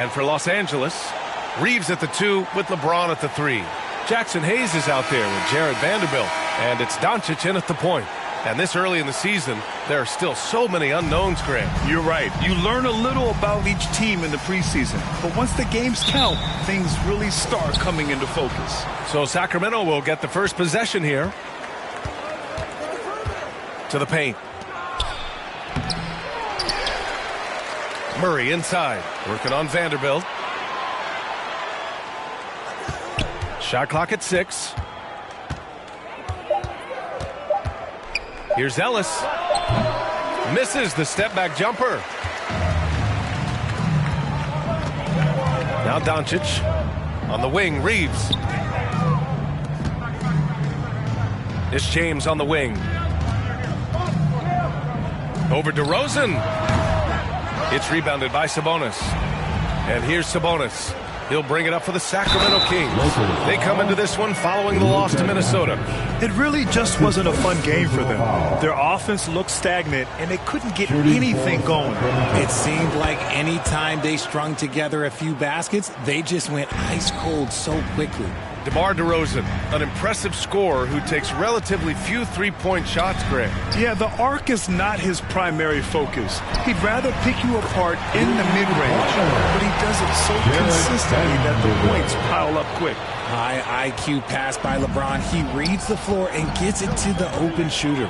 And for Los Angeles, Reeves at the 2 with LeBron at the 3. Jackson Hayes is out there with Jared Vanderbilt. And it's Doncic in at the point. And this early in the season, there are still so many unknowns, Grant. You're right. You learn a little about each team in the preseason. But once the games count, things really start coming into focus. So Sacramento will get the first possession here. To the paint. Murray inside, working on Vanderbilt. Shot clock at 6. Here's Ellis. Misses the step-back jumper. Now Doncic on the wing. Reeves. It's James on the wing. Over DeRozan. It's rebounded by Sabonis. And here's Sabonis. He'll bring it up for the Sacramento Kings. They come into this one following the loss to Minnesota. It really just wasn't a fun game for them. Their offense looked stagnant, and they couldn't get anything going. It seemed like any time they strung together a few baskets, they just went ice cold so quickly. DeMar DeRozan, an impressive scorer who takes relatively few three-point shots, Grant. Yeah, the arc is not his primary focus. He'd rather pick you apart in the mid-range, but he does it so consistently that the points pile up quick. High IQ pass by LeBron. He reads the floor and gets it to the open shooter.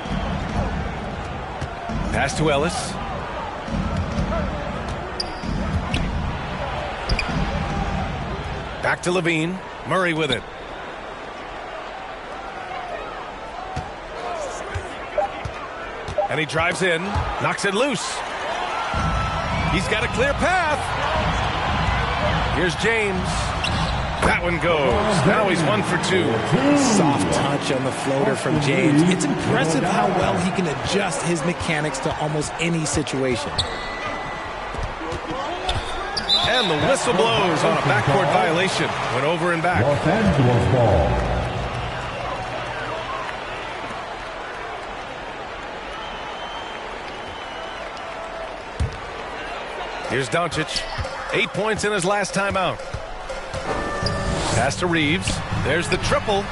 Pass to Ellis. Back to Levine. Murray with it. And he drives in, knocks it loose. He's got a clear path. Here's James. That one goes. Now he's 1 for 2. Soft touch on the floater from James. It's impressive how well he can adjust his mechanics to almost any situation. And the whistle blows on a backcourt violation. Went over and back. Los Angeles ball. Here's Doncic. 8 points in his last time out. Pass to Reeves. There's the triple.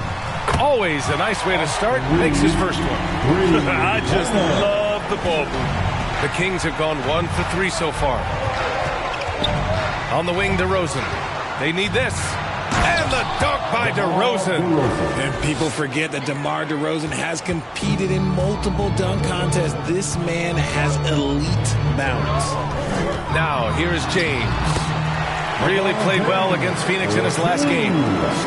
Always a nice way to start. Makes his first one. I just love the ball move. The Kings have gone 1 for 3 so far. On the wing, DeRozan. They need this. And the dunk by DeRozan. And people forget that DeMar DeRozan has competed in multiple dunk contests. This man has elite bounce. Now, here's James. Really played well against Phoenix in his last game.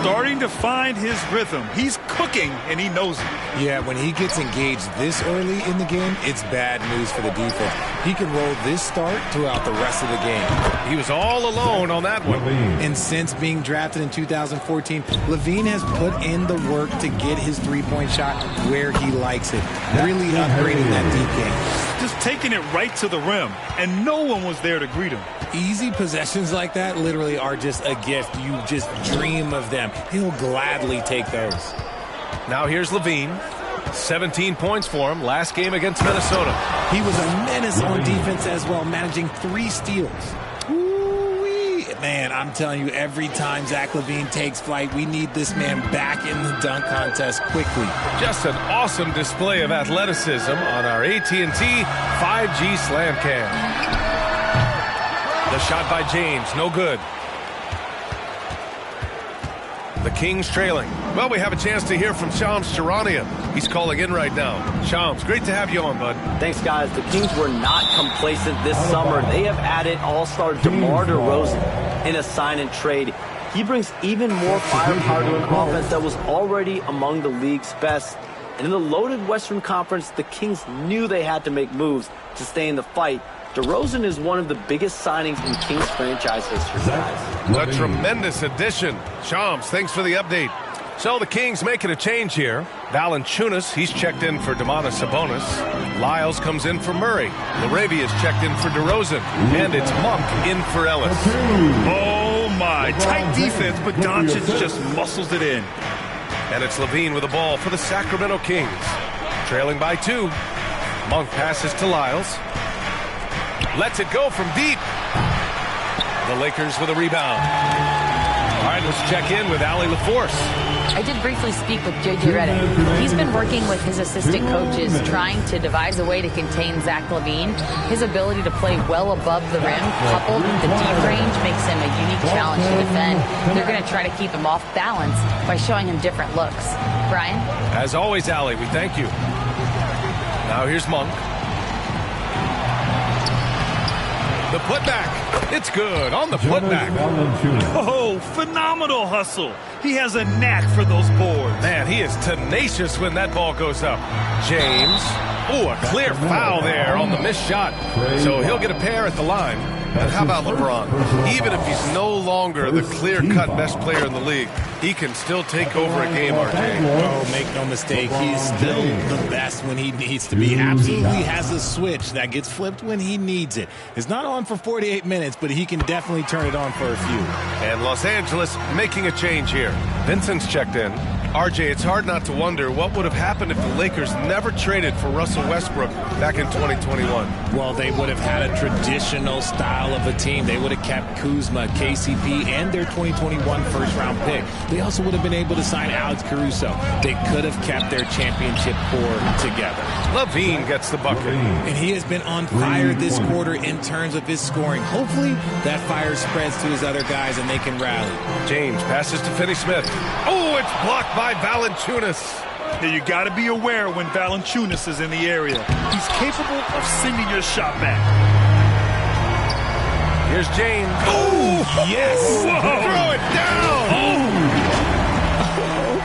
Starting to find his rhythm. He's cooking, and he knows it. Yeah, when he gets engaged this early in the game, it's bad news for the defense. He can roll this start throughout the rest of the game. He was all alone on that one. And since being drafted in 2014, Levine has put in the work to get his three-point shot where he likes it. Really upgrading that deep game. Just taking it right to the rim, and no one was there to greet him. Easy possessions like that literally are just a gift. You just dream of them. He'll gladly take those. Now here's Levine. 17 points for him last game against Minnesota. He was a menace on defense as well, managing 3 steals. Ooh-wee. Man, I'm telling you, every time Zach LaVine takes flight, we need this man back in the dunk contest quickly. Just an awesome display of athleticism on our AT&T 5G Slam Cam. The shot by James, no good. The Kings trailing. Well, we have a chance to hear from Shams Charania. He's calling in right now. Shams, great to have you on, bud. Thanks, guys. The Kings were not complacent this summer. They have added all-star DeMar DeRozan in a sign-and-trade. He brings even more firepower to an offense that was already among the league's best. And in the loaded Western Conference, the Kings knew they had to make moves to stay in the fight. DeRozan is one of the biggest signings in Kings franchise history, guys. A tremendous addition. Shams, thanks for the update. So the Kings making a change here. Valanciunas, he's checked in for Domantas Sabonis. Lyles comes in for Murray. LaRavia is checked in for DeRozan. And it's Monk in for Ellis. Oh, my. Tight defense, but Doncic just muscles it in. And it's Levine with the ball for the Sacramento Kings. Trailing by 2. Monk passes to Lyles. Lets it go from deep. The Lakers with a rebound. All right, let's check in with Allie LaForce. I did briefly speak with J.J. Redick. He's been working with his assistant coaches trying to devise a way to contain Zach LaVine. His ability to play well above the rim, coupled with the deep range, makes him a unique challenge to defend. They're going to try to keep him off balance by showing him different looks. Brian? As always, Allie, we thank you. Now here's Monk. The putback. It's good on the putback. Oh, phenomenal hustle. He has a knack for those boards. Man, he is tenacious when that ball goes up. James. Oh, a clear foul there on the missed shot. So he'll get a pair at the line. And how about LeBron? Even if he's no longer the clear-cut best player in the league, he can still take over a game, RJ. Oh, make no mistake, he's still the best when he needs to be. Absolutely has a switch that gets flipped when he needs it. It's not on for 48 minutes, but he can definitely turn it on for a few. And Los Angeles making a change here. Vincent's checked in. RJ, it's hard not to wonder what would have happened if the Lakers never traded for Russell Westbrook back in 2021. Well, they would have had a traditional style of a team. They would have kept Kuzma, KCP, and their 2021 first-round pick. They also would have been able to sign Alex Caruso. They could have kept their championship core together. LaVine gets the bucket. And he has been on fire this quarter in terms of his scoring. Hopefully, that fire spreads to his other guys and they can rally. James passes to Finney-Smith. Oh, it's blocked by Valanciunas. Now, you got to be aware when Valanciunas is in the area. He's capable of sending your shot back. Here's James. Oh, yes. Whoa. Throw it down. Oh.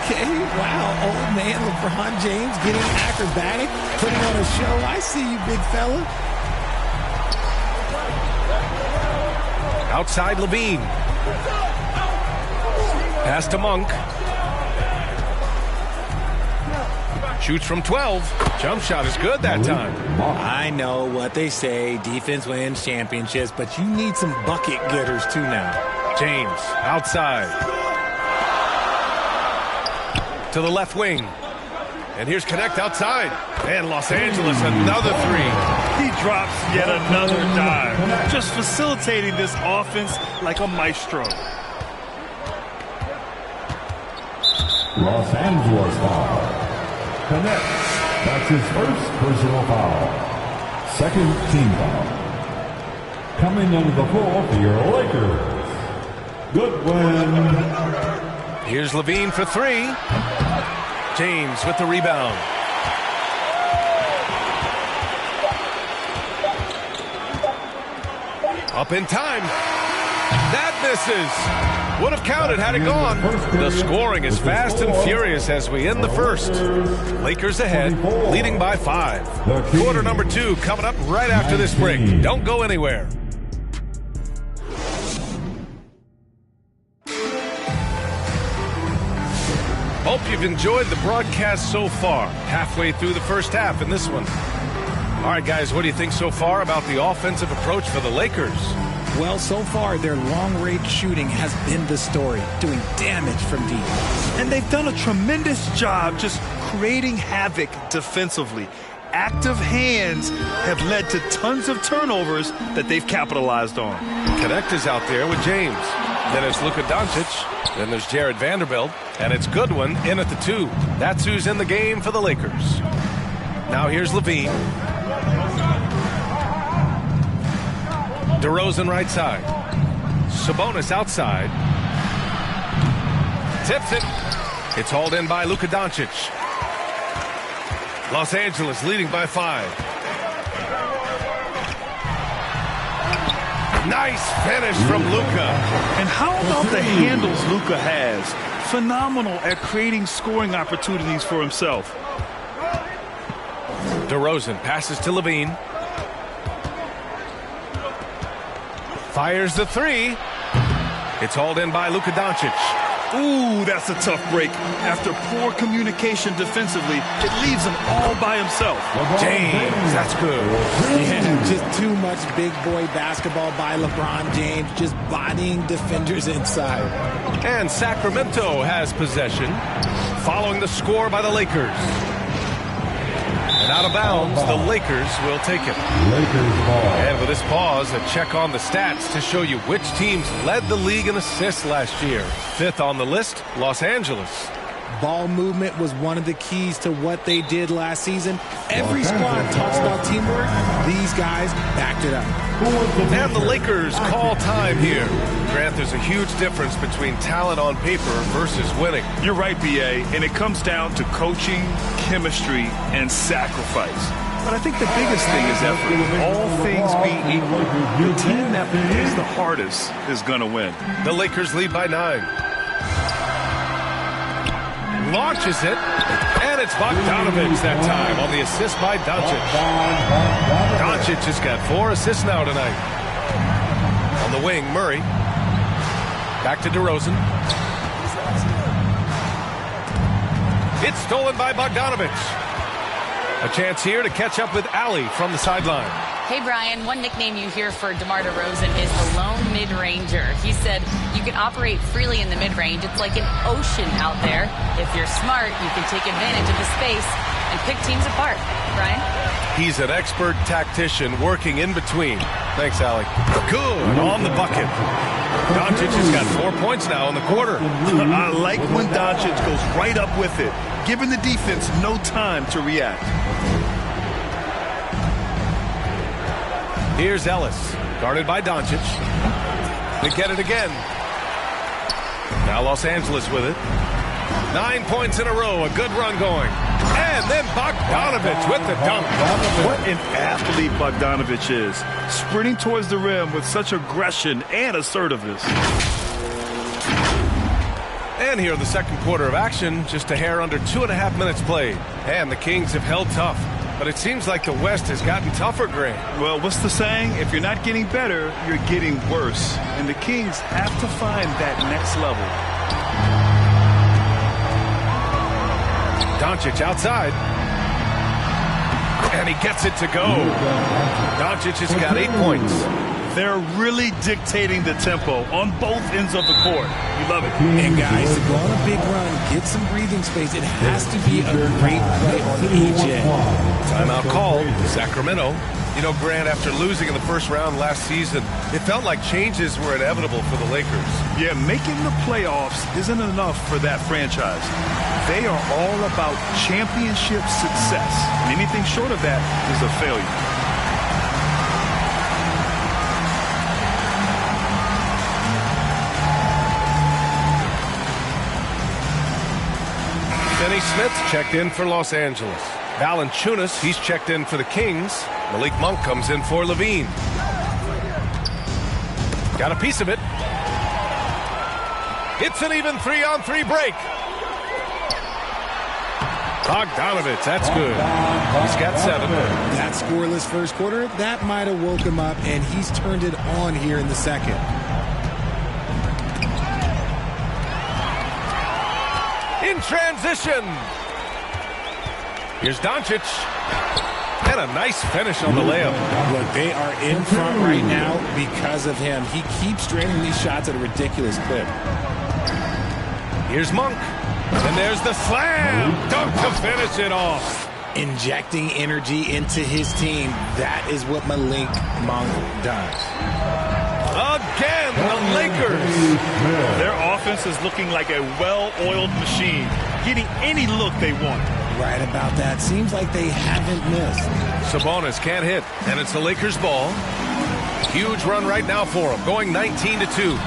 Okay, wow. Old man LeBron James getting acrobatic, putting on a show. I see you, big fella. Outside LaVine. Pass to Monk. Shoots from 12. Jump shot is good that time. I know what they say. Defense wins championships, but you need some bucket getters too now. James outside. To the left wing. And here's Connect outside. And Los Angeles, another three. He drops yet another dive. Just facilitating this offense like a maestro. Los Angeles foul. Connect. That's his first personal foul. Second team foul. Coming into the floor for your Lakers. Goodwin. Here's LaVine for three. James with the rebound. Up in time. That misses. Would have counted had it gone. The scoring is fast and furious as we end the first. Lakers ahead, leading by 5. Quarter number 2 coming up right after this break. Don't go anywhere. Hope you've enjoyed the broadcast so far. Halfway through the first half in this one. All right, guys, what do you think so far about the offensive approach for the Lakers? Well, so far, their long-range shooting has been the story, doing damage from deep. And they've done a tremendous job just creating havoc defensively. Active hands have led to tons of turnovers that they've capitalized on. Connect is out there with James. Then it's Luka Doncic. Then there's Jared Vanderbilt. And it's Goodwin in at the 2. That's who's in the game for the Lakers. Now here's LaVine. DeRozan right side. Sabonis outside. Tips it. It's hauled in by Luka Doncic. Los Angeles leading by 5. Nice finish from Luka. And how about the handles Luka has? Phenomenal at creating scoring opportunities for himself. DeRozan passes to LaVine. Fires the 3. It's hauled in by Luka Doncic. Ooh, that's a tough break. After poor communication defensively, it leaves him all by himself. James, that's good. Yeah, just too much big boy basketball by LeBron James, just bodying defenders inside. And Sacramento has possession, following the score by the Lakers. And out of bounds, the Lakers will take it. Lakers ball. And with this pause, a check on the stats to show you which teams led the league in assists last year. 5th on the list, Los Angeles. Ball movement was one of the keys to what they did last season. Every squad talks about teamwork. These guys backed it up. And the Lakers call time here. Grant, there's a huge difference between talent on paper versus winning. You're right, B.A., and it comes down to coaching, chemistry, and sacrifice. But I think the biggest thing is effort. All things being equal, the team that plays the hardest is going to win. The Lakers lead by 9. Launches it, and it's Bogdanovich that time on the assist by Doncic. Doncic has got 4 assists now tonight. On the wing, Murray. Back to DeRozan. It's stolen by Bogdanovich. A chance here to catch up with Ali from the sideline. Hey, Brian, one nickname you hear for DeMar DeRozan is the lone mid-ranger. He said you can operate freely in the mid-range. It's like an ocean out there. If you're smart, you can take advantage of the space and pick teams apart. Brian? He's an expert tactician working in between. Thanks, Ali. Good on the bucket. Doncic has got 4 points now in the quarter. I like when Doncic goes right up with it, giving the defense no time to react. Here's Ellis, guarded by Doncic. They get it again. Now Los Angeles with it. 9 points in a row, a good run going. And then Bogdanovich with the dunk. What an athlete Bogdanovich is, sprinting towards the rim with such aggression and assertiveness. And here in the second quarter of action, just a hair under 2.5 minutes played. And the Kings have held tough. But it seems like the West has gotten tougher, Grant. Well, what's the saying? If you're not getting better, you're getting worse. And the Kings have to find that next level. Doncic outside. And he gets it to go. Doncic has got 8 points. They're really dictating the tempo on both ends of the court. You love it. And guys, to go on a big run, get some breathing space, it has to be a great play on each end. Timeout called, Sacramento. You know, Grant, after losing in the first round last season, it felt like changes were inevitable for the Lakers. Yeah, making the playoffs isn't enough for that franchise. They are all about championship success. And anything short of that is a failure. Finney Smith checked in for Los Angeles. Valanciunas, he's checked in for the Kings. Malik Monk comes in for Levine. Got a piece of it. It's an even 3-on-3 break. Bogdanovich, that's good. He's got 7. That scoreless first quarter, that might have woke him up, and he's turned it on here in the second. In transition. Here's Doncic. And a nice finish on the layup. Look, they are in front right now because of him. He keeps draining these shots at a ridiculous clip. Here's Monk. And there's the slam. Dunk to finish it off. Injecting energy into his team. That is what Malik Monk does. Again, the Lakers. Their offense is looking like a well-oiled machine, getting any look they want. Right about that. Seems like they haven't missed. Sabonis can't hit, and it's the Lakers' ball. Huge run right now for him, going 19-2.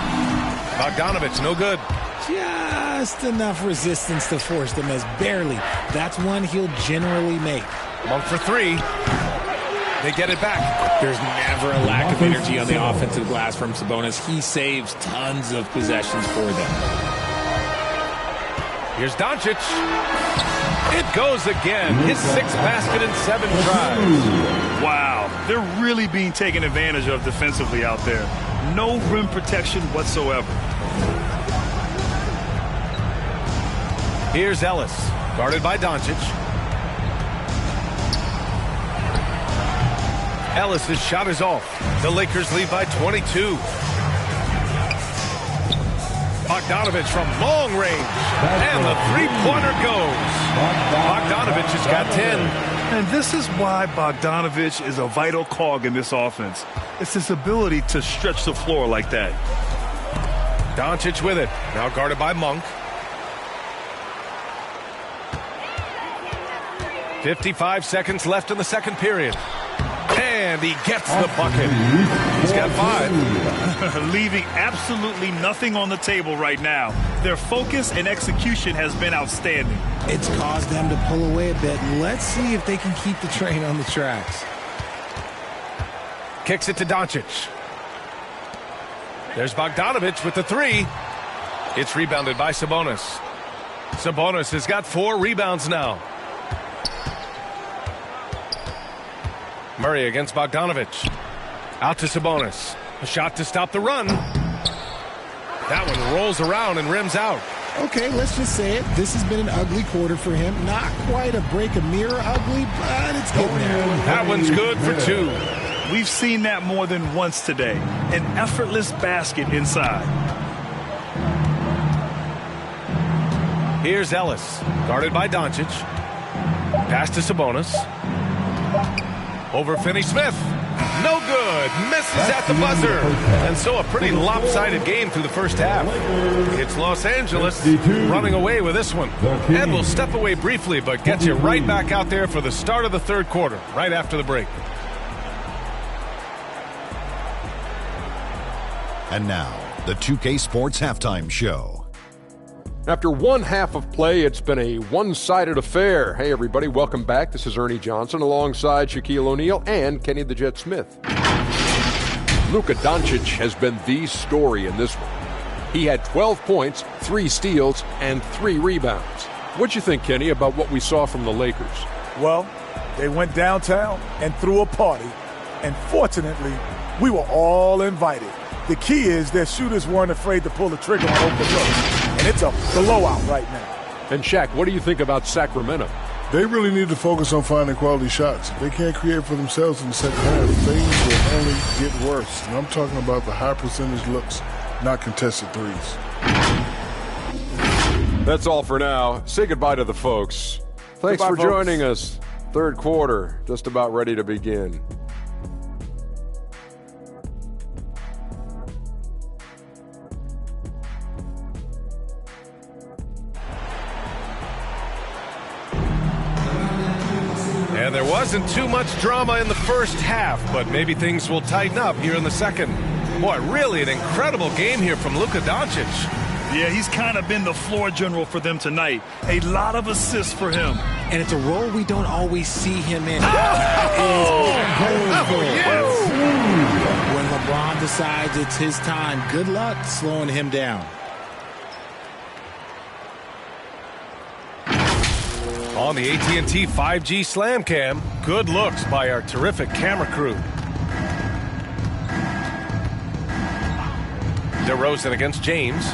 Bogdanovich, no good. Just enough resistance to force them as barely. That's one he'll generally make. Monk for 3. They get it back. There's never a lack of energy on the offensive glass from Sabonis. He saves tons of possessions for them. Here's Doncic. It goes again. His 6th basket in 7 tries. Wow, they're really being taken advantage of defensively out there. No rim protection whatsoever. Here's Ellis, guarded by Doncic. Ellis' shot is off. The Lakers lead by 22. Bogdanovich from long range. And the three-pointer goes. Bogdanovich has got 10. And this is why Bogdanović is a vital cog in this offense. It's his ability to stretch the floor like that. Doncic with it. Now guarded by Monk. 55 seconds left in the second period. And he gets the bucket. He's got 5. Leaving absolutely nothing on the table right now. Their focus and execution has been outstanding. It's caused them to pull away a bit. Let's see if they can keep the train on the tracks. Kicks it to Doncic. There's Bogdanović with the 3. It's rebounded by Sabonis. Sabonis has got 4 rebounds now. Murray against Bogdanović. Out to Sabonis. A shot to stop the run. That one rolls around and rims out. Okay, let's just say it. This has been an ugly quarter for him. Not quite a break a mirror ugly, but it's getting there. That one's good for 2. We've seen that more than once today. An effortless basket inside. Here's Ellis. Guarded by Doncic. Pass to Sabonis. Over Finney-Smith. No good. Misses at the buzzer. And so a pretty lopsided game through the first half. It's Los Angeles running away with this one. And we'll step away briefly, but get you right back out there for the start of the third quarter, right after the break. And now, the 2K Sports Halftime Show. After one half of play, it's been a one-sided affair. Hey, everybody, welcome back. This is Ernie Johnson alongside Shaquille O'Neal and Kenny the Jet Smith. Luka Doncic has been the story in this one. He had 12 points, 3 steals, and 3 rebounds. What'd you think, Kenny, about what we saw from the Lakers? Well, they went downtown and threw a party. And fortunately, we were all invited. The key is their shooters weren't afraid to pull the trigger on open looks. And it's a blowout right now. And Shaq, what do you think about Sacramento? They really need to focus on finding quality shots. If they can't create for themselves in the second half, things will only get worse. And I'm talking about the high percentage looks, not contested threes. That's all for now. Say goodbye to the folks. Thanks for joining us. Third quarter, just about ready to begin. And there wasn't too much drama in the first half, but maybe things will tighten up here in the second. Boy, really an incredible game here from Luka Doncic. Yeah, he's kind of been the floor general for them tonight. A lot of assists for him. And it's a role we don't always see him in. When LeBron decides it's his time, good luck slowing him down. On the AT&T 5G Slam Cam, good looks by our terrific camera crew. DeRozan against James.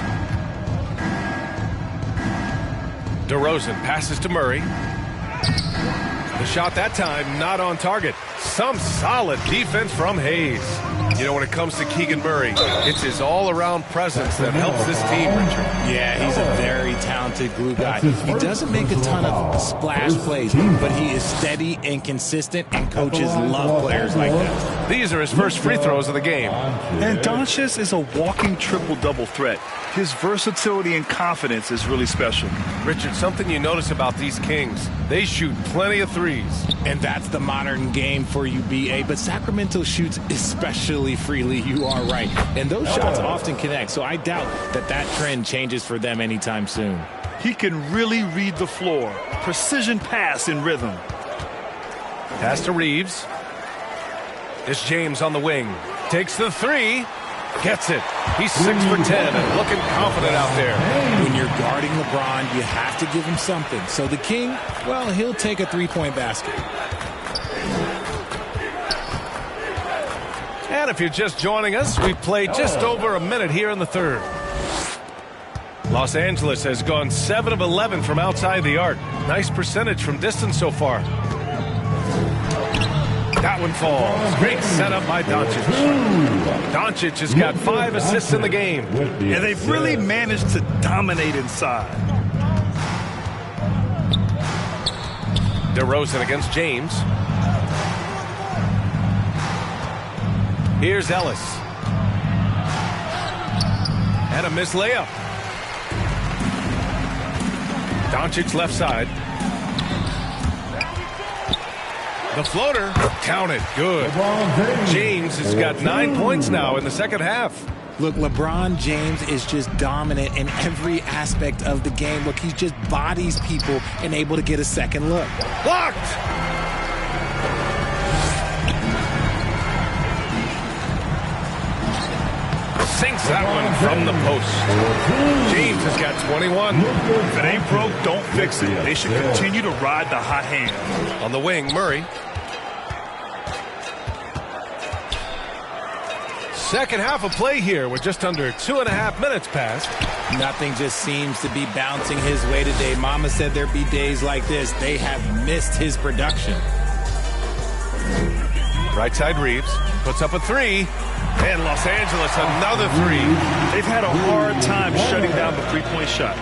DeRozan passes to Murray. The shot that time not on target. Some solid defense from Hayes. You know, when it comes to Keegan Murray, it's his all-around presence that helps this team, Richard. Yeah, he's a very talented glue guy. He doesn't make a ton of splash plays, but he is steady and consistent, and coaches love players like that. These are his first free throws of the game. And Doncic is a walking triple-double threat. His versatility and confidence is really special. Richard, something you notice about these Kings, they shoot plenty of threes. And that's the modern game for you, B.A., but Sacramento shoots especially freely. You are right. And those shots often connect, so I doubt that trend changes for them anytime soon. He can really read the floor. Precision pass in rhythm. Pass to Reeves. It's James on the wing. Takes the 3. Gets it. He's 6 for 10 and looking confident out there. When you're guarding LeBron, you have to give him something. So the King, well, he'll take a 3-point basket. And if you're just joining us, we've played just over a minute here in the third. Los Angeles has gone 7 of 11 from outside the arc. Nice percentage from distance so far. That one falls. Great setup by Doncic. Doncic has got 5 assists in the game. And they've really managed to dominate inside. DeRozan against James. Here's Ellis. And a missed layup. Doncic left side. The floater, counted, good. James has got 9 points now in the second half. Look, LeBron James is just dominant in every aspect of the game. Look, he just bodies people and able to get a second look. Blocked! Sinks that one from the post. James has got 21. If it ain't broke, don't fix it. They should continue to ride the hot hand. On the wing, Murray. Second half of play here with just under 2.5 minutes passed. Nothing just seems to be bouncing his way today. Mama said there'd be days like this. They have missed his production. Right side Reeves puts up a three. And Los Angeles another three. They've had a hard time shutting down the three-point shot.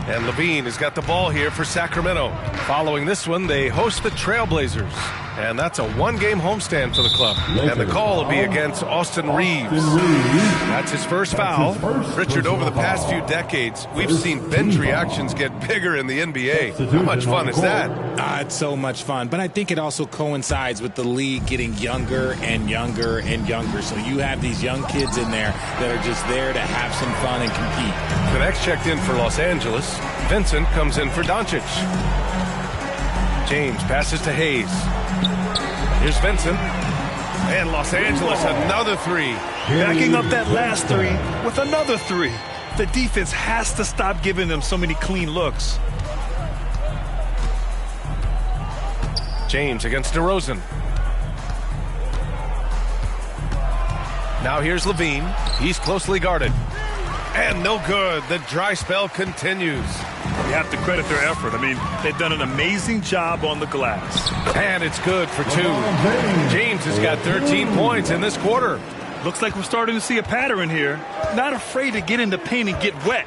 And Levine has got the ball here for Sacramento. Following this one, they host the Trailblazers. And that's a one-game homestand for the club. And the call will be against Austin Reeves. That's his first foul. Richard, over the past few decades, we've seen bench reactions get bigger in the NBA. How much fun is that? It's so much fun. But I think it also coincides with the league getting younger and younger and younger. So you have these young kids in there that are just there to have some fun and compete. The next checked in for Los Angeles. Vincent comes in for Doncic. James passes to Hayes. Here's Vincent. And Los Angeles, another three. Backing up that last three with another three. The defense has to stop giving them so many clean looks. James against DeRozan. Now here's Levine. He's closely guarded. And no good. The dry spell continues. You have to credit their effort. I mean, they've done an amazing job on the glass. And it's good for two. James has got 13 points in this quarter. Looks like we're starting to see a pattern here. Not afraid to get in the paint and get wet.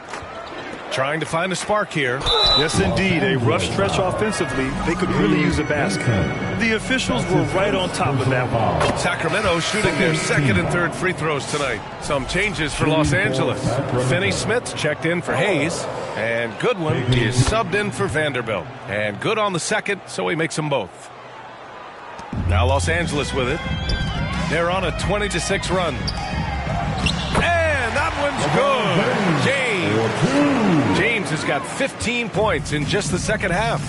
Trying to find a spark here. Yes, indeed. A rough stretch offensively. They could really use a basket. The officials were right on top of that one. Sacramento shooting their second and third free throws tonight. Some changes for Los Angeles. Finney Smith checked in for Hayes. And Goodwin is subbed in for Vanderbilt. And good on the second, so he makes them both. Now Los Angeles with it. They're on a 20-6 run. And that one's good. James has got 15 points in just the second half.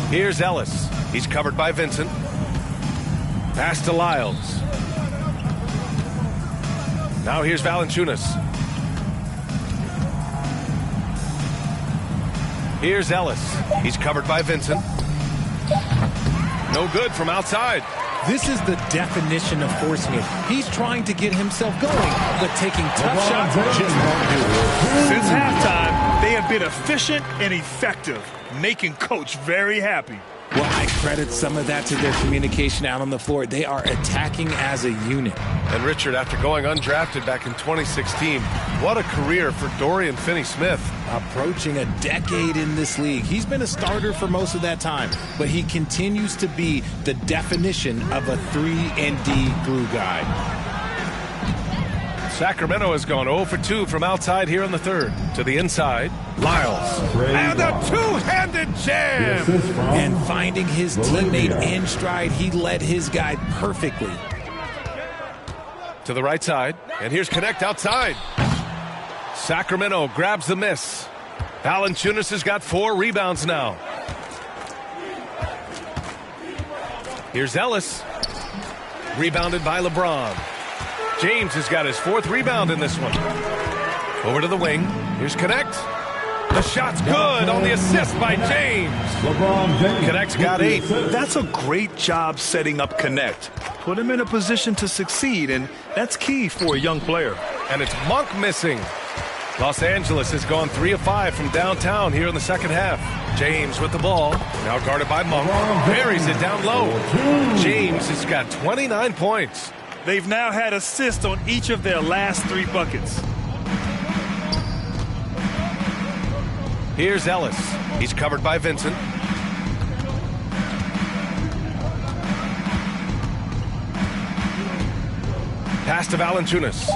Here's Ellis. He's covered by Vincent. Pass to Lyles. Now here's Valanciunas. Here's Ellis. He's covered by Vincent. No good from outside. This is the definition of forcing it. He's trying to get himself going, but taking tough shots just won't do it. Since halftime, they have been efficient and effective, making Coach very happy. Well, I credit some of that to their communication out on the floor. They are attacking as a unit. And Richard, after going undrafted back in 2016, what a career for Dorian Finney-Smith. Approaching a decade in this league. He's been a starter for most of that time, but he continues to be the definition of a 3-and-D glue guy. Sacramento has gone 0 for 2 from outside here in the third. To the inside, Lyles. And a two-handed jam! And finding his teammate in stride, he led his guy perfectly. To the right side, and here's Connect outside. Sacramento grabs the miss. Valanciunas has got 4 rebounds now. Here's Ellis. Rebounded by LeBron. James has got his 4th rebound in this one. Over to the wing. Here's Connect. The shot's good on the assist by James. Connect's got 8. That's a great job setting up Connect. Put him in a position to succeed, and that's key for a young player. And it's Monk missing. Los Angeles has gone 3 of 5 from downtown here in the second half. James with the ball. Now guarded by Monk. Buries it down low. James has got 29 points. They've now had assists on each of their last 3 buckets. Here's Ellis. He's covered by Vincent. Pass to Valanciunas.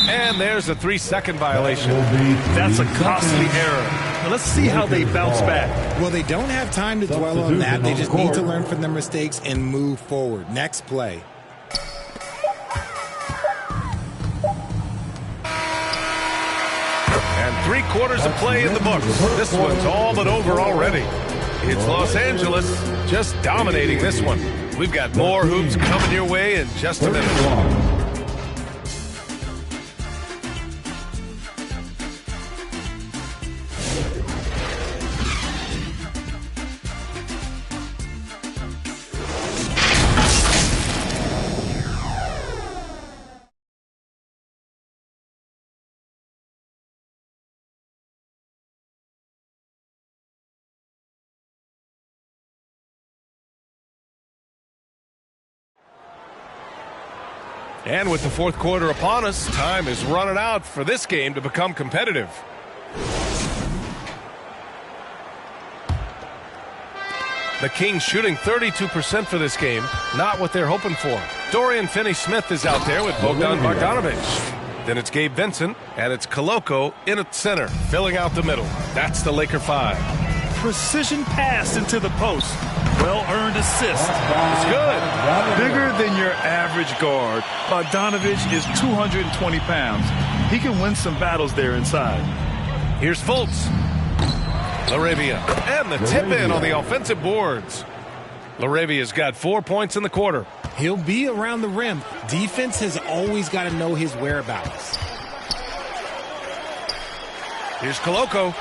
And there's a 3-second violation. That's a costly error. Now let's see how they bounce back. Well, they don't have time to dwell on that. They just need to learn from their mistakes and move forward. Next play. And 3 quarters of play in the books. This one's all but over already. It's Los Angeles just dominating this one. We've got more hoops coming your way in just a minute. And with the 4th quarter upon us, time is running out for this game to become competitive. The Kings shooting 32% for this game, not what they're hoping for. Dorian Finney-Smith is out there with Bogdan Bogdanovic. Then it's Gabe Vincent, and it's Koloko in at center, filling out the middle. That's the Laker 5. Precision pass into the post. Well-earned assist. It's good. Bigger than your average guard. Bogdanovic is 220 pounds. He can win some battles there inside. Here's Fultz. LaRavia. And the tip in on the offensive boards. LaRavia's got 4 points in the quarter. He'll be around the rim. Defense has always got to know his whereabouts. Here's Koloko.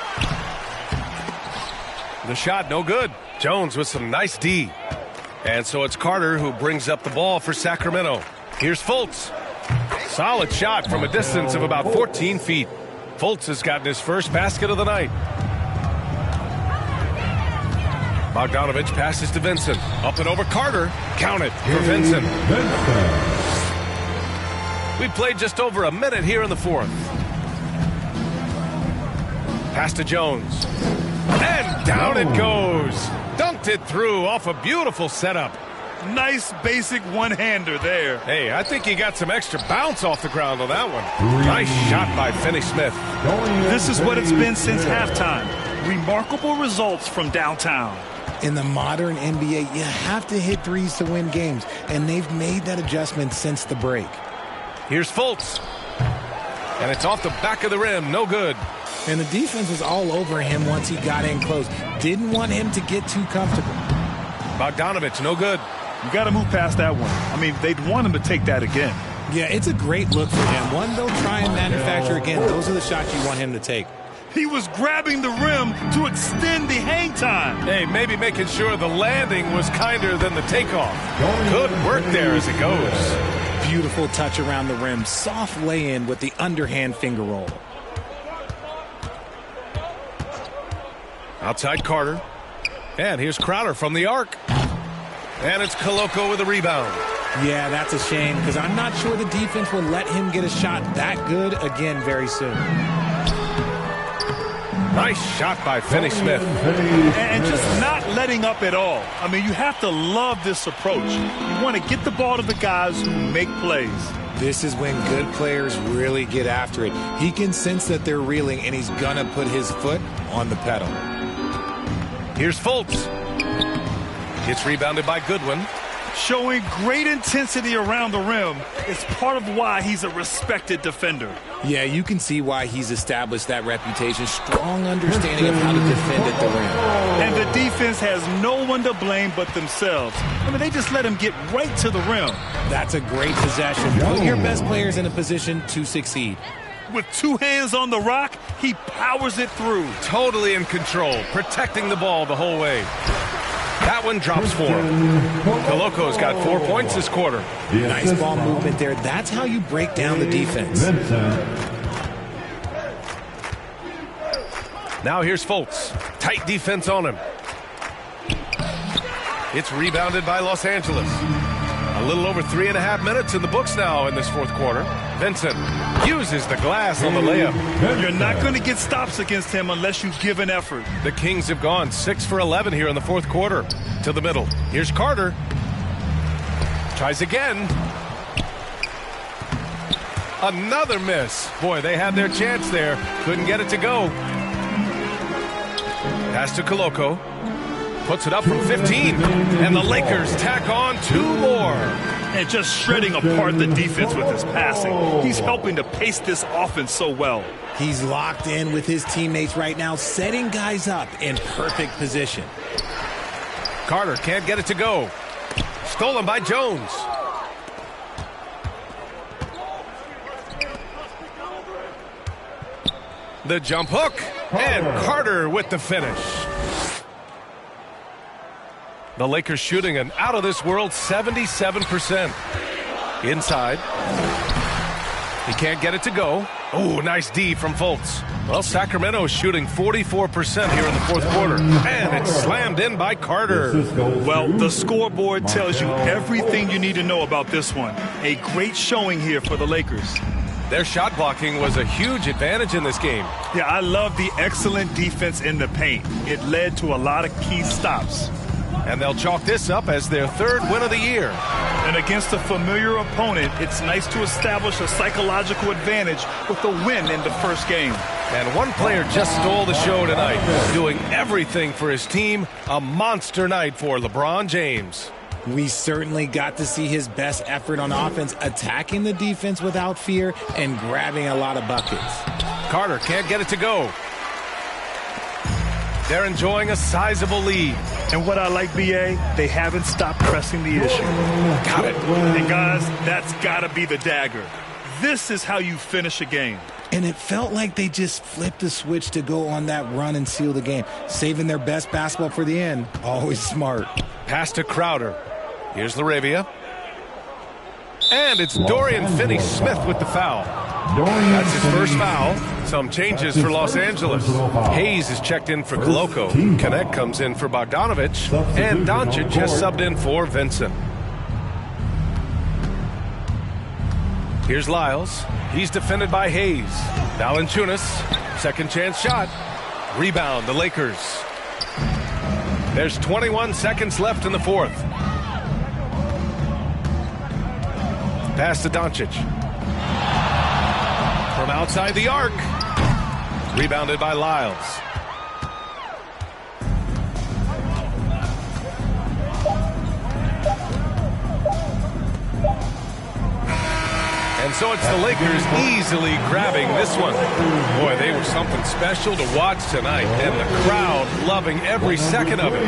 The shot no good. Jones with some nice D. And so it's Carter who brings up the ball for Sacramento. Here's Fultz. Solid shot from a distance of about 14 feet. Fultz has gotten his first basket of the night. Bogdanovic passes to Vincent. Up and over Carter. Count it for Vincent. We've played just over a minute here in the 4th. Pass to Jones. And down it goes. Dunked it through off a beautiful setup. Nice basic one-hander there. Hey, I think he got some extra bounce off the ground on that one. Nice shot by Finney-Smith. This is what it's been since halftime. Remarkable results from downtown. In the modern NBA, you have to hit threes to win games, and they've made that adjustment since the break. Here's Fultz. And it's off the back of the rim. No good. And the defense was all over him once he got in close. Didn't want him to get too comfortable. Bogdanovic, no good. You got to move past that one. I mean, they'd want him to take that again. Yeah, it's a great look for him. One they'll try and manufacture again. Those are the shots you want him to take. He was grabbing the rim to extend the hang time. Hey, maybe making sure the landing was kinder than the takeoff. Good work there as it goes. Beautiful touch around the rim. Soft lay-in with the underhand finger roll. Outside Carter. And here's Crowder from the arc. And it's Koloko with a rebound. Yeah, that's a shame because I'm not sure the defense will let him get a shot that good again very soon. Nice shot by Finney-Smith. And just not letting up at all. I mean, you have to love this approach. You want to get the ball to the guys who make plays. This is when good players really get after it. He can sense that they're reeling, and he's going to put his foot on the pedal. Here's Fultz. It's rebounded by Goodwin. Showing great intensity around the rim is part of why he's a respected defender. Yeah, you can see why he's established that reputation. Strong understanding of how to defend at the rim. And the defense has no one to blame but themselves. I mean, they just let him get right to the rim. That's a great possession. Put your best players in a position to succeed. With 2 hands on the rock, he powers it through. Totally in control, protecting the ball the whole way. That one drops for him. Koloko's got 4 points this quarter. Nice ball movement there. That's how you break down the defense. Now here's Fultz. Tight defense on him. It's rebounded by Los Angeles. A little over 3.5 minutes in the books now in this fourth quarter. Vincent uses the glass on the layup. You're not going to get stops against him unless you give an effort. The Kings have gone 6 for 11 here in the fourth quarter. To the middle. Here's Carter. Tries again. Another miss. Boy, they had their chance there. Couldn't get it to go. Pass to Koloko. Puts it up from 15. And the Lakers tack on 2 more. And just shredding apart the defense with his passing. He's helping to pace this offense so well. He's locked in with his teammates right now, setting guys up in perfect position. Carter can't get it to go. Stolen by Jones. The jump hook. And Carter with the finish. The Lakers shooting an out-of-this-world 77%. Inside. He can't get it to go. Oh, nice D from Fultz. Well, Sacramento is shooting 44% here in the fourth quarter. And it's slammed in by Carter. Well, the scoreboard tells you everything you need to know about this one. A great showing here for the Lakers. Their shot blocking was a huge advantage in this game. Yeah, I love the excellent defense in the paint. It led to a lot of key stops. And they'll chalk this up as their 3rd win of the year. And against a familiar opponent, it's nice to establish a psychological advantage with a win in the first game. And one player just stole the show tonight, doing everything for his team. A monster night for LeBron James. We certainly got to see his best effort on offense, attacking the defense without fear and grabbing a lot of buckets. Carter can't get it to go. They're enjoying a sizable lead. And what I like, B.A., they haven't stopped pressing the issue. Got it. And guys, that's got to be the dagger. This is how you finish a game. And it felt like they just flipped the switch to go on that run and seal the game, saving their best basketball for the end. Always smart. Pass to Crowder. Here's LaRavia. And it's Dorian Finney-Smith with the foul. That's his first foul. Some changes for Los Angeles. Hayes is checked in for Koloko. Connect comes in for Bogdanovic. And Doncic just subbed in for Vincent. Here's Lyles. He's defended by Hayes. Valanciunas. Second chance shot. Rebound, the Lakers. There's 21 seconds left in the fourth. Pass to Doncic. From outside the arc. Rebounded by Lyles. And so it's the Lakers easily grabbing this one. Boy, they were something special to watch tonight, and the crowd loving every second of it.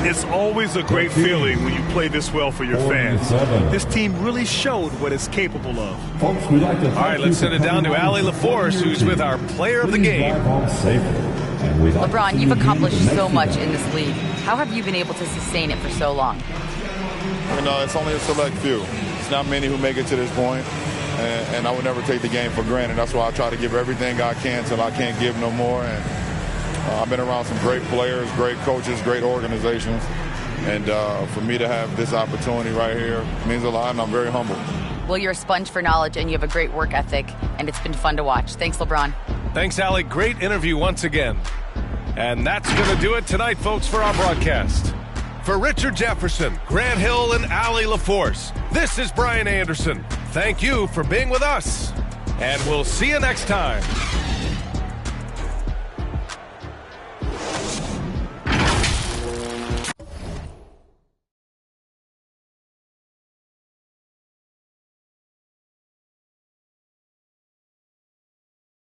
It's always a great feeling when you play this well for your fans. This team really showed what it's capable of. All right, let's send it down to Allie LaForce, who's with our player of the game. LeBron, you've accomplished so much in this league. How have you been able to sustain it for so long? It's only a select few. It's not many who make it to this point. And I would never take the game for granted. That's why I try to give everything I can till I can't give no more. And I've been around some great players, great coaches, great organizations. And for me to have this opportunity right here means a lot, and I'm very humbled. Well, you're a sponge for knowledge, and you have a great work ethic, and it's been fun to watch. Thanks, LeBron. Thanks, Allie. Great interview once again. And that's going to do it tonight, folks, for our broadcast. For Richard Jefferson, Grant Hill, and Allie LaForce, this is Brian Anderson. Thank you for being with us, and we'll see you next time.